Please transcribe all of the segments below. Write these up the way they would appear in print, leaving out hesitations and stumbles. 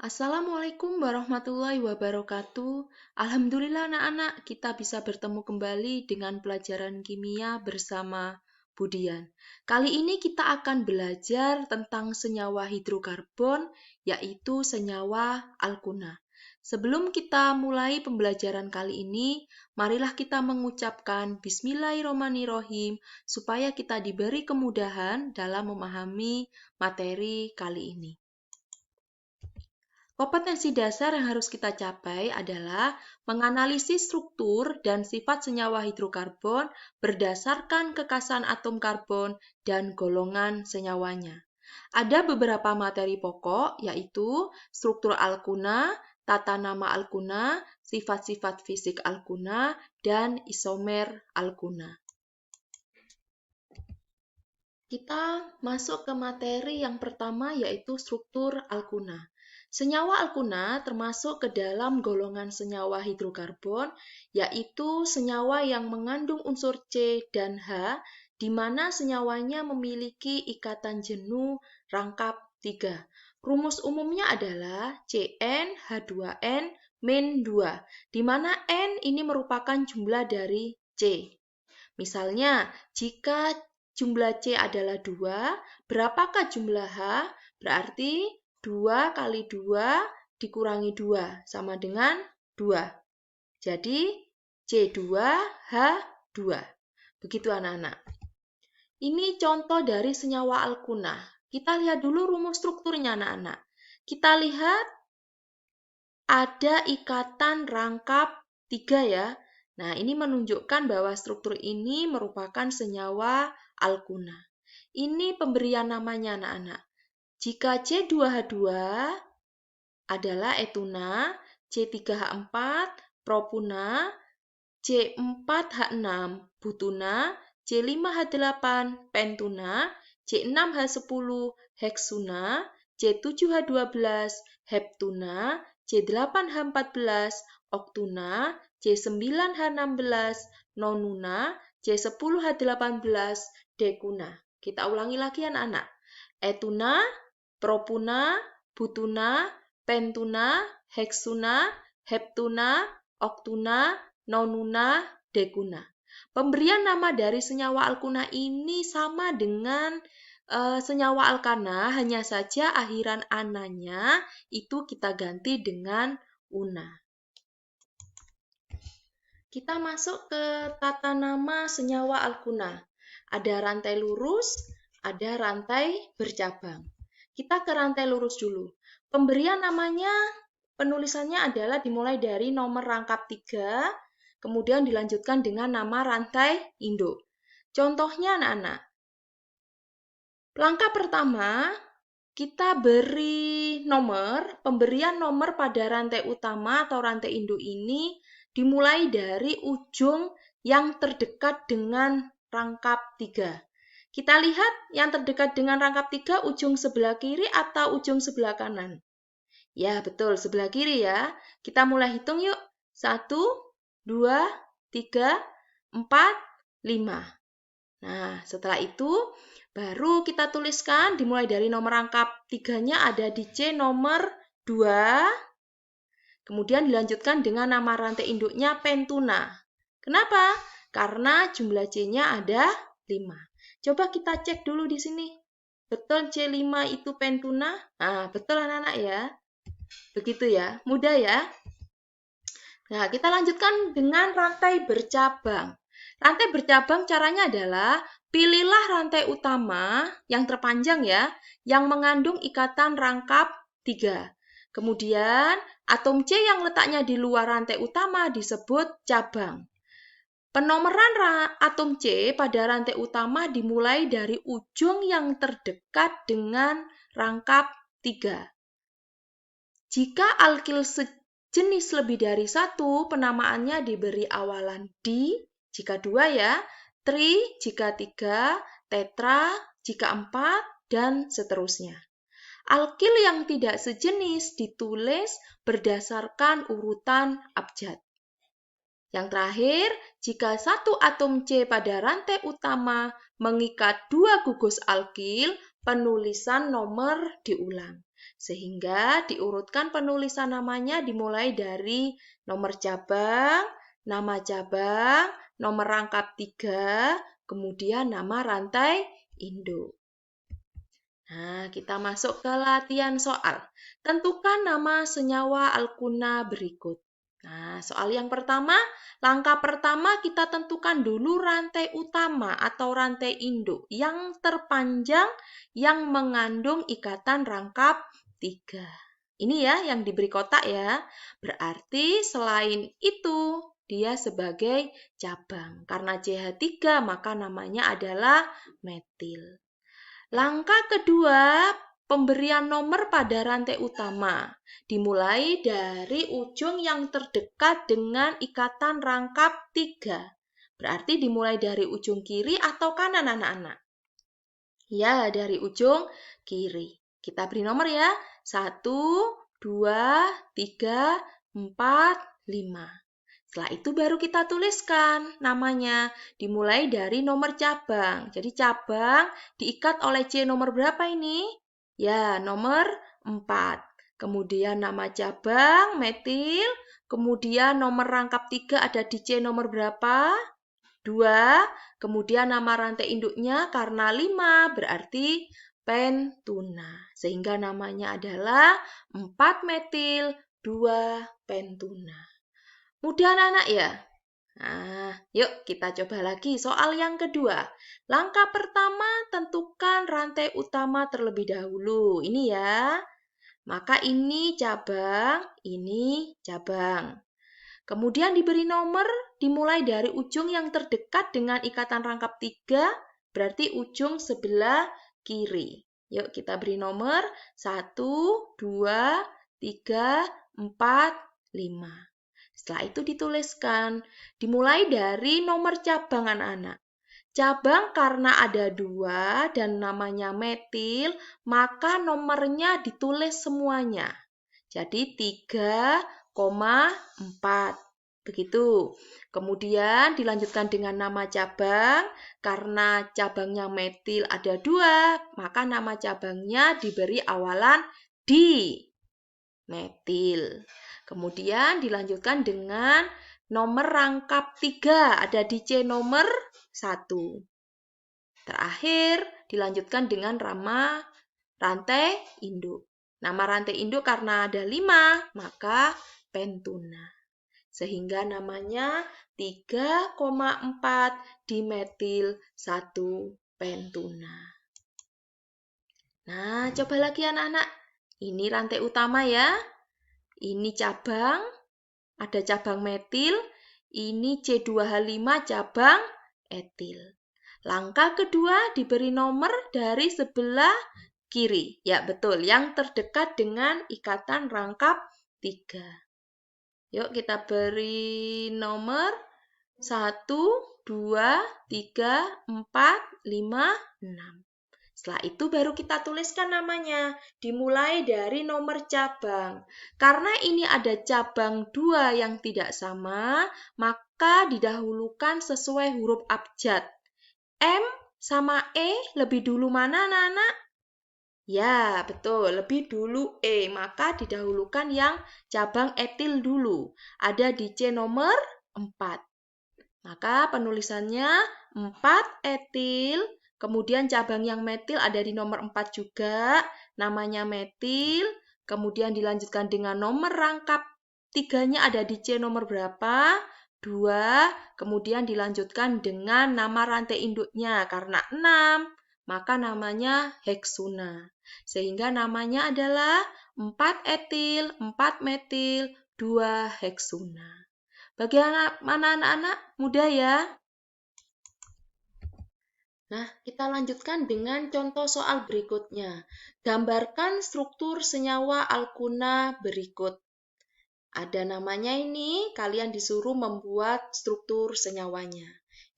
Assalamualaikum warahmatullahi wabarakatuh. Alhamdulillah anak-anak, kita bisa bertemu kembali dengan pelajaran kimia bersama Budian. Kali ini kita akan belajar tentang senyawa hidrokarbon, yaitu senyawa alkuna. Sebelum kita mulai pembelajaran kali ini, marilah kita mengucapkan Bismillahirrahmanirrahim supaya kita diberi kemudahan dalam memahami materi kali ini. Kompetensi dasar yang harus kita capai adalah menganalisis struktur dan sifat senyawa hidrokarbon berdasarkan kekasan atom karbon dan golongan senyawanya. Ada beberapa materi pokok, yaitu struktur alkuna, tata nama alkuna, sifat-sifat fisik alkuna, dan isomer alkuna. Kita masuk ke materi yang pertama, yaitu struktur alkuna. Senyawa alkuna termasuk ke dalam golongan senyawa hidrokarbon, yaitu senyawa yang mengandung unsur C dan H, di mana senyawanya memiliki ikatan jenuh rangkap 3. Rumus umumnya adalah CnH2n min 2, di mana N ini merupakan jumlah dari C. Misalnya, jika jumlah C adalah 2, berapakah jumlah H? Berarti 2 kali 2 dikurangi 2 sama dengan 2. Jadi C2H2. Begitu anak-anak. Ini contoh dari senyawa alkuna. Kita lihat dulu rumus strukturnya anak-anak. Kita lihat ada ikatan rangkap 3 ya. Nah, ini menunjukkan bahwa struktur ini merupakan senyawa alkuna. Ini pemberian namanya anak-anak. Jika C2H2 adalah etuna, C3H4 propuna, C4H6 butuna, C5H8 pentuna, C6H10 heksuna, C7H12 heptuna, C8H14 oktuna, C9H16 nonuna, C10H18 dekuna. Kita ulangi lagi anak-anak. Etuna, propuna, butuna, pentuna, heksuna, heptuna, oktuna, nonuna, dekuna. Pemberian nama dari senyawa alkuna ini sama dengan senyawa alkana, hanya saja akhiran ananya itu kita ganti dengan una. Kita masuk ke tata nama senyawa alkuna. Ada rantai lurus, ada rantai bercabang. Kita ke rantai lurus dulu. Pemberian namanya, penulisannya adalah dimulai dari nomor rangkap 3, kemudian dilanjutkan dengan nama rantai induk. Contohnya anak-anak. Langkah pertama, kita beri nomor, pemberian nomor pada rantai utama atau rantai induk ini dimulai dari ujung yang terdekat dengan rangkap 3. Kita lihat yang terdekat dengan rangkap 3 ujung sebelah kiri atau ujung sebelah kanan? Ya, betul, sebelah kiri ya. Kita mulai hitung yuk. 1, 2, 3, 4, 5. Nah, setelah itu baru kita tuliskan dimulai dari nomor rangkap 3-nya ada di C nomor 2. Kemudian dilanjutkan dengan nama rantai induknya pentuna. Kenapa? Karena jumlah C-nya ada 5. Coba kita cek dulu di sini. Betul C5 itu pentuna? Nah, betul anak-anak ya. Begitu ya, mudah ya. Nah, kita lanjutkan dengan rantai bercabang. Rantai bercabang caranya adalah pilihlah rantai utama yang terpanjang ya, yang mengandung ikatan rangkap 3. Kemudian, atom C yang letaknya di luar rantai utama disebut cabang. Penomoran atom C pada rantai utama dimulai dari ujung yang terdekat dengan rangkap 3. Jika alkil sejenis lebih dari 1, penamaannya diberi awalan di, jika 2 ya, tri jika 3, tetra jika 4, dan seterusnya. Alkil yang tidak sejenis ditulis berdasarkan urutan abjad. Yang terakhir, jika satu atom C pada rantai utama mengikat 2 gugus alkil, penulisan nomor diulang. Sehingga diurutkan penulisan namanya dimulai dari nomor cabang, nama cabang, nomor rangkap 3, kemudian nama rantai induk. Nah, kita masuk ke latihan soal. Tentukan nama senyawa alkuna berikut. Nah, soal yang pertama, langkah pertama kita tentukan dulu rantai utama atau rantai induk yang terpanjang yang mengandung ikatan rangkap 3. Ini ya yang diberi kotak ya. Berarti selain itu dia sebagai cabang. Karena CH3 maka namanya adalah metil. Langkah kedua, pemberian nomor pada rantai utama. Dimulai dari ujung yang terdekat dengan ikatan rangkap 3. Berarti dimulai dari ujung kiri atau kanan anak-anak? Ya, dari ujung kiri. Kita beri nomor ya. 1, 2, 3, 4, 5. Setelah itu baru kita tuliskan namanya, dimulai dari nomor cabang. Jadi cabang diikat oleh C nomor berapa ini? Ya, nomor 4. Kemudian nama cabang, metil. Kemudian nomor rangkap 3 ada di C nomor berapa? 2. Kemudian nama rantai induknya karena 5 berarti pentuna. Sehingga namanya adalah 4 metil 2 pentuna. Mudah anak-anak ya? Nah, yuk kita coba lagi soal yang kedua. Langkah pertama, tentukan rantai utama terlebih dahulu. Ini ya. Maka ini cabang, ini cabang. Kemudian diberi nomor dimulai dari ujung yang terdekat dengan ikatan rangkap 3, berarti ujung sebelah kiri. Yuk kita beri nomor 1, 2, 3, 4, 5. Setelah itu dituliskan, dimulai dari nomor cabang anak-anak. Cabang karena ada 2 dan namanya metil, maka nomornya ditulis semuanya. Jadi 3,4. Begitu. Kemudian dilanjutkan dengan nama cabang, karena cabangnya metil ada 2, maka nama cabangnya diberi awalan di metil. Kemudian dilanjutkan dengan nomor rangkap 3, ada di C nomor 1. Terakhir dilanjutkan dengan nama rantai induk. Nama rantai induk karena ada 5, maka pentuna. Sehingga namanya 3,4 dimetil 1 pentuna. Nah, coba lagi anak-anak. Ini rantai utama ya. Ini cabang, ada cabang metil, ini C2H5 cabang etil. Langkah kedua diberi nomor dari sebelah kiri. Ya betul, yang terdekat dengan ikatan rangkap 3. Yuk kita beri nomor 1, 2, 3, 4, 5, 6. Setelah itu baru kita tuliskan namanya, dimulai dari nomor cabang. Karena ini ada cabang 2 yang tidak sama, maka didahulukan sesuai huruf abjad. M sama E lebih dulu mana anak-anak? Ya, betul, lebih dulu E, maka didahulukan yang cabang etil dulu. Ada di C nomor 4. Maka penulisannya 4 etil. Kemudian cabang yang metil ada di nomor 4 juga, namanya metil. Kemudian dilanjutkan dengan nomor rangkap 3-nya ada di C nomor berapa? 2. Kemudian dilanjutkan dengan nama rantai induknya karena 6, maka namanya heksuna. Sehingga namanya adalah 4 etil, 4 metil, 2 heksuna. Bagaimana anak-anak? Mudah ya? Nah, kita lanjutkan dengan contoh soal berikutnya. Gambarkan struktur senyawa alkuna berikut. Ada namanya ini, kalian disuruh membuat struktur senyawanya.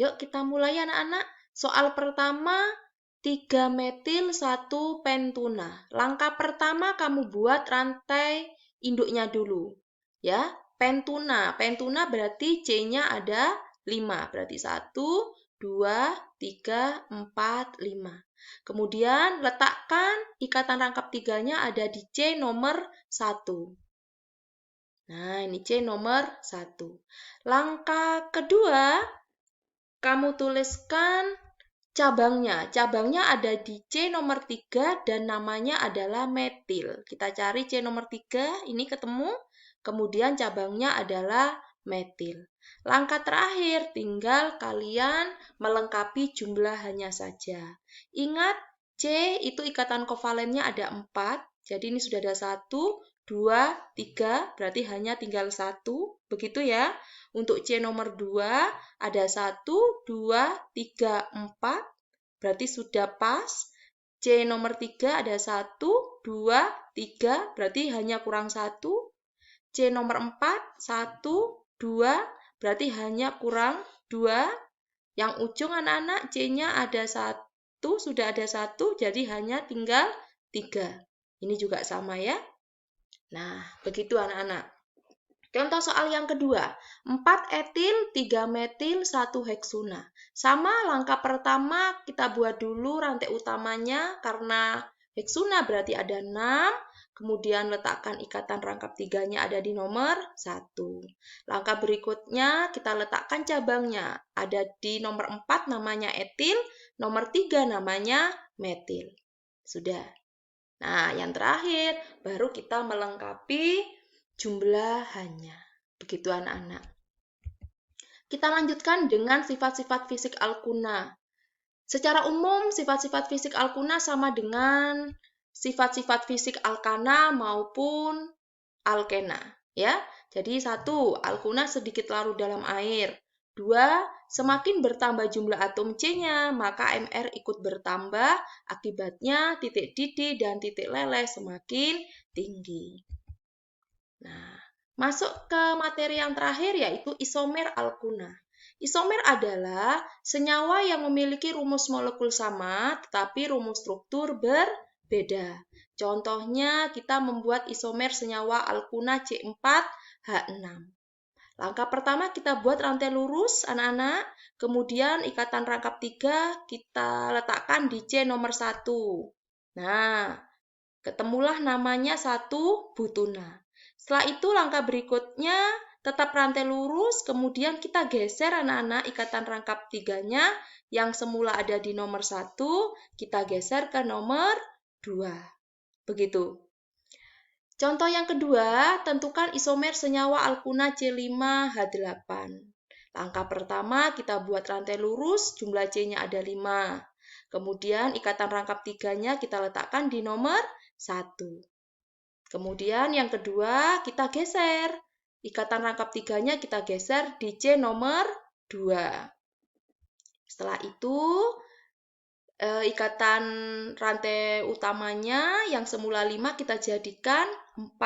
Yuk kita mulai anak-anak. Soal pertama, 3 metil 1 pentuna. Langkah pertama kamu buat rantai induknya dulu. Ya, pentuna. Pentuna berarti C-nya ada 5. Berarti 1, 2, 3, 4, 5. Kemudian letakkan ikatan rangkap 3-nya ada di C nomor 1. Nah, ini C nomor 1. Langkah kedua, kamu tuliskan cabangnya. Cabangnya ada di C nomor 3 dan namanya adalah metil. Kita cari C nomor 3, ini ketemu. Kemudian cabangnya adalah metil. Langkah terakhir, tinggal kalian melengkapi jumlahannya saja. Ingat, C itu ikatan kovalennya ada 4. Jadi ini sudah ada 1, 2, 3, berarti hanya tinggal 1. Begitu ya. Untuk C nomor 2 ada 1, 2, 3, 4. Berarti sudah pas. C nomor 3 ada 1, 2, 3. Berarti hanya kurang 1. C nomor 4, 1, 2. Berarti hanya kurang 2. Yang ujung anak-anak C-nya ada 1, sudah ada 1. Jadi hanya tinggal 3. Ini juga sama ya. Nah, begitu anak-anak. Contoh soal yang kedua, 4 etil, 3 metil, 1 heksuna. Sama langkah pertama kita buat dulu rantai utamanya karena heksuna berarti ada 6. Kemudian letakkan ikatan rangkap 3-nya ada di nomor 1. Langkah berikutnya kita letakkan cabangnya. Ada di nomor 4 namanya etil, nomor 3 namanya metil. Sudah. Nah, yang terakhir baru kita melengkapi jumlahannya. Begitu anak-anak. Kita lanjutkan dengan sifat-sifat fisik alkuna. Secara umum, sifat-sifat fisik alkuna sama dengan sifat-sifat fisik alkana maupun alkena. Ya, jadi 1, alkuna sedikit larut dalam air. 2, semakin bertambah jumlah atom C-nya, maka MR ikut bertambah, akibatnya titik didih dan titik leleh semakin tinggi. Nah, masuk ke materi yang terakhir yaitu isomer alkuna. Isomer adalah senyawa yang memiliki rumus molekul sama tetapi rumus struktur berbeda. Contohnya kita membuat isomer senyawa alkuna C4H6. Langkah pertama kita buat rantai lurus anak-anak, kemudian ikatan rangkap 3 kita letakkan di C nomor 1. Nah, ketemulah namanya 1 butuna. Setelah itu langkah berikutnya tetap rantai lurus, kemudian kita geser anak-anak ikatan rangkap 3-nya yang semula ada di nomor 1, kita geser ke nomor 2. Begitu. Contoh yang kedua, tentukan isomer senyawa alkuna C5H8. Langkah pertama kita buat rantai lurus, jumlah C-nya ada 5. Kemudian ikatan rangkap 3-nya kita letakkan di nomor 1. Kemudian yang kedua kita geser. Ikatan rangkap 3-nya kita geser di C nomor 2. Setelah itu ikatan rantai utamanya yang semula 5 kita jadikan 4,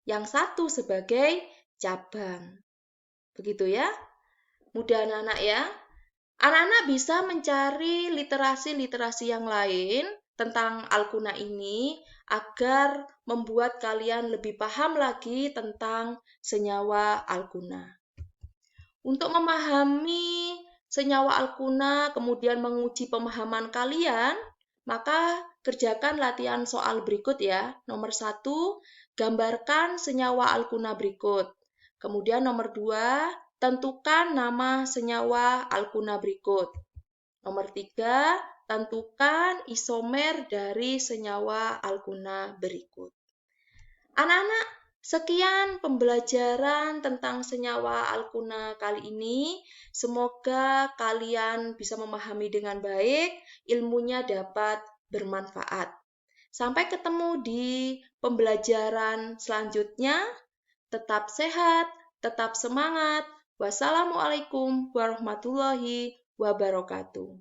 yang 1 sebagai cabang. Begitu ya. Mudah anak-anak ya. Anak-anak bisa mencari literasi-literasi yang lain tentang alkuna ini agar membuat kalian lebih paham lagi tentang senyawa alkuna. Untuk memahami senyawa alkuna, kemudian menguji pemahaman kalian, maka kerjakan latihan soal berikut ya. Nomor 1, gambarkan senyawa alkuna berikut. Kemudian nomor 2, tentukan nama senyawa alkuna berikut. Nomor 3, tentukan isomer dari senyawa alkuna berikut. Anak-anak, sekian pembelajaran tentang senyawa alkuna kali ini. Semoga kalian bisa memahami dengan baik, ilmunya dapat bermanfaat. Sampai ketemu di pembelajaran selanjutnya. Tetap sehat, tetap semangat. Wassalamualaikum warahmatullahi wabarakatuh.